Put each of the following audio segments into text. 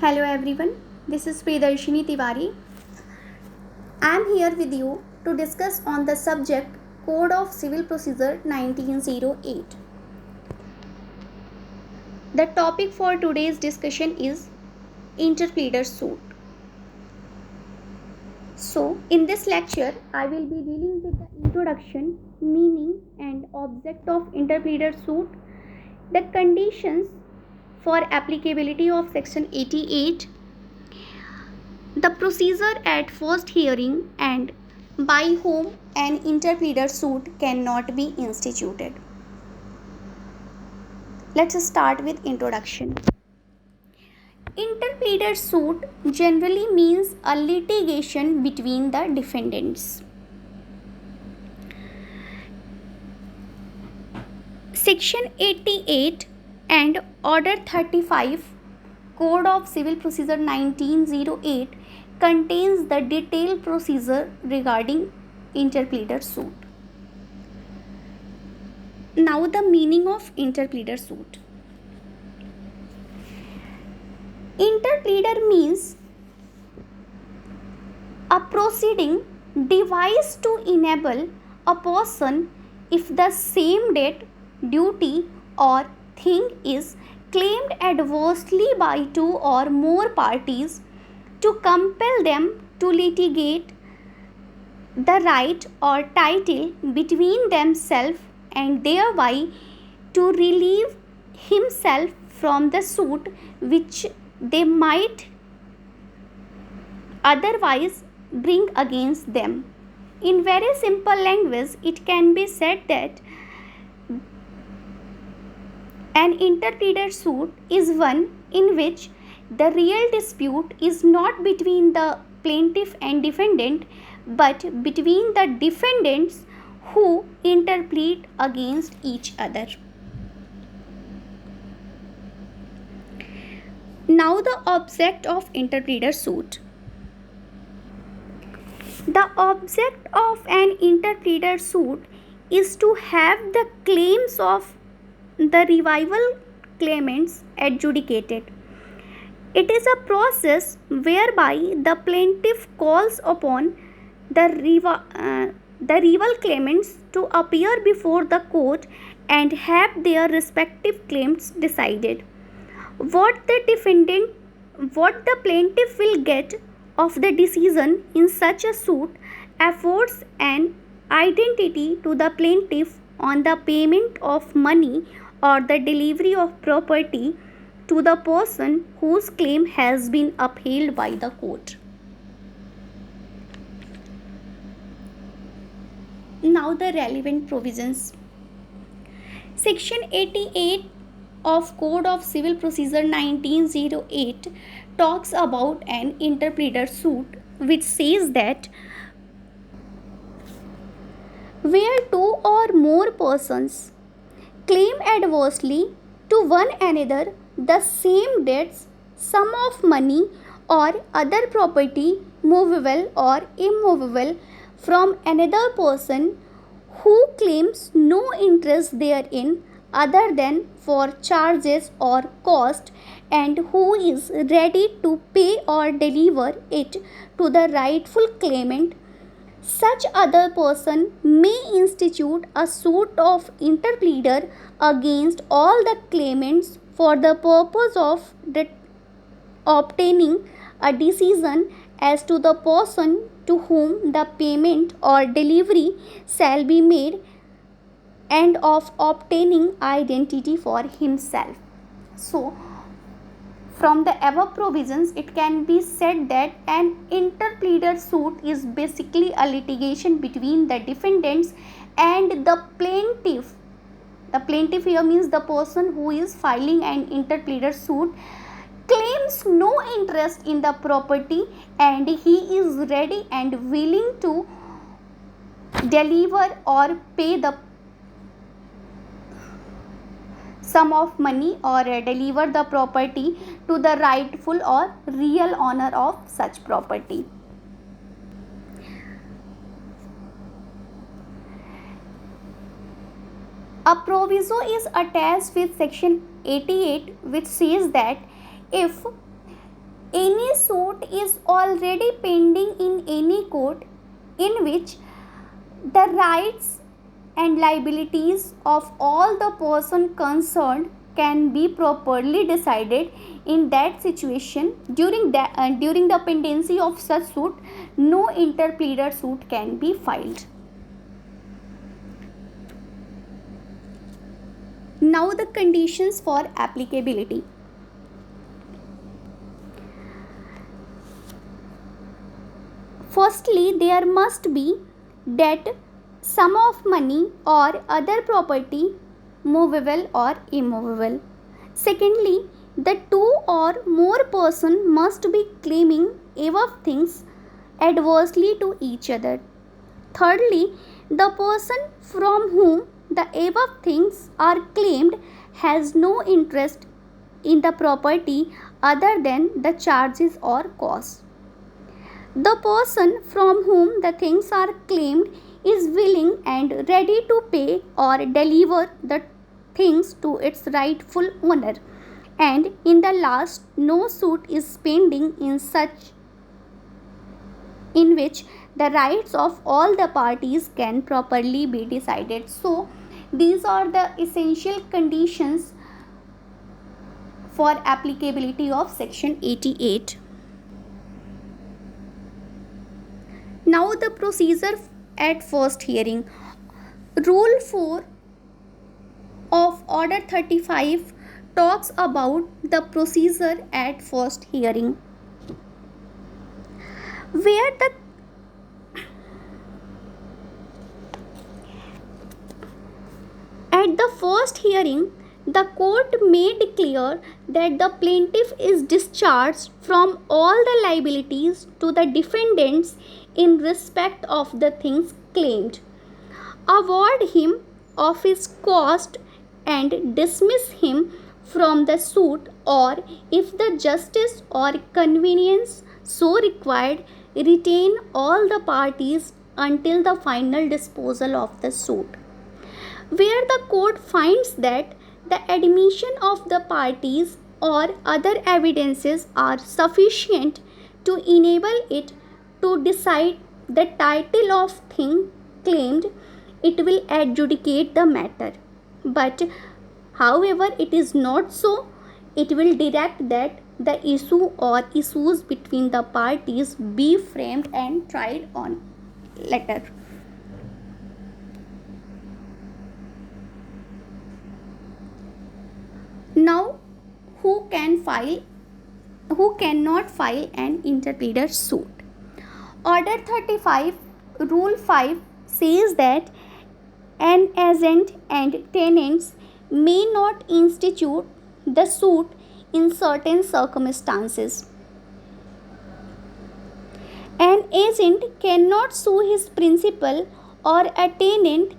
Hello everyone, this is Pleader Tiwari. I am here with you to discuss on the subject Code of Civil Procedure 1908. The topic for today's discussion is interpleader suit. So, in this lecture, I will be dealing with the introduction, meaning and object of interpleader suit, the conditions for applicability of section 88, the procedure at first hearing, and by whom an interpleader suit cannot be instituted. Let's start with introduction. Interpleader suit generally means a litigation between the defendants. Section 88 and Order 35 Code of Civil Procedure 1908 contains the detailed procedure regarding interpleader suit. Now the meaning of interpleader suit. Interpleader means a proceeding devised to enable a person, if the same debt, duty or thing is claimed adversely by two or more parties, to compel them to litigate the right or title between themselves and thereby to relieve himself from the suit which they might otherwise bring against them. In very simple language, it can be said that an interpleader suit is one in which the real dispute is not between the plaintiff and defendant, but between the defendants who interplead against each other. Now the object of interpleader suit. The object of an interpleader suit is to have the claims of the revival claimants adjudicated. It is a process whereby the plaintiff calls upon the rival claimants to appear before the court and have their respective claims decided. What the plaintiff will get of the decision in such a suit affords an identity to the plaintiff on the payment of money or the delivery of property to the person whose claim has been upheld by the court. Now the relevant provisions. Section 88 of Code of Civil Procedure 1908 talks about an interpleader suit, which says that where two or more persons claim adversely to one another the same debts, sum of money or other property, movable or immovable, from another person who claims no interest therein other than for charges or cost, and who is ready to pay or deliver it to the rightful claimant, such other person may institute a suit of interpleader against all the claimants for the purpose of obtaining a decision as to the person to whom the payment or delivery shall be made, and of obtaining identity for himself. So, from the above provisions, it can be said that an interpleader suit is basically a litigation between the defendants and the plaintiff. The plaintiff here means the person who is filing an interpleader suit claims no interest in the property, and he is ready and willing to deliver or pay the sum of money or deliver the property to the rightful or real owner of such property. A proviso is attached with section 88 which says that if Any suit is already pending in any court in which the rights and liabilities of all the person concerned can be properly decided. In that situation, during the pendency of such suit, no interpleader suit can be filed. Now the conditions for applicability. Firstly, there must be debt, sum of money or other property, movable or immovable. Secondly, the two or more person must be claiming above things adversely to each other. Thirdly, the person from whom the above things are claimed has no interest in the property other than the charges or costs. The person from whom the things are claimed is willing and ready to pay or deliver the things to its rightful owner. And in the last, no suit is pending in which the rights of all the parties can properly be decided. So, these are the essential conditions for applicability of section 88. Now the procedure at first hearing. Rule 4 of Order 35 talks about the procedure at first hearing, where at the first hearing, the court may declare that the plaintiff is discharged from all the liabilities to the defendants in respect of the things claimed, award him of his cost and dismiss him from the suit, or if the justice or convenience so required, retain all the parties until the final disposal of the suit. Where the court finds that the admission of the parties or other evidences are sufficient to enable it to decide the title of thing claimed, it will adjudicate the matter. But however it is not so, it will direct that the issue or issues between the parties be framed and tried on later. Now, who cannot file an interpleader suit? Order 35, Rule 5 says that an agent and tenants may not institute the suit in certain circumstances. An agent cannot sue his principal or a tenant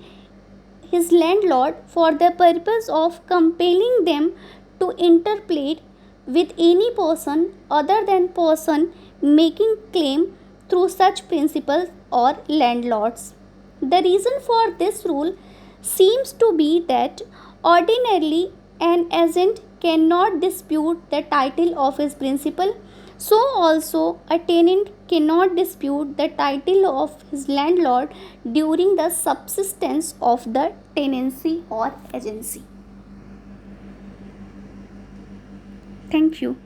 his landlord for the purpose of compelling them to interplead with any person other than person making claim through such principals or landlords. The reason for this rule seems to be that ordinarily an agent cannot dispute the title of his principal, so also a tenant cannot dispute the title of his landlord during the subsistence of the tenancy or agency. Thank you.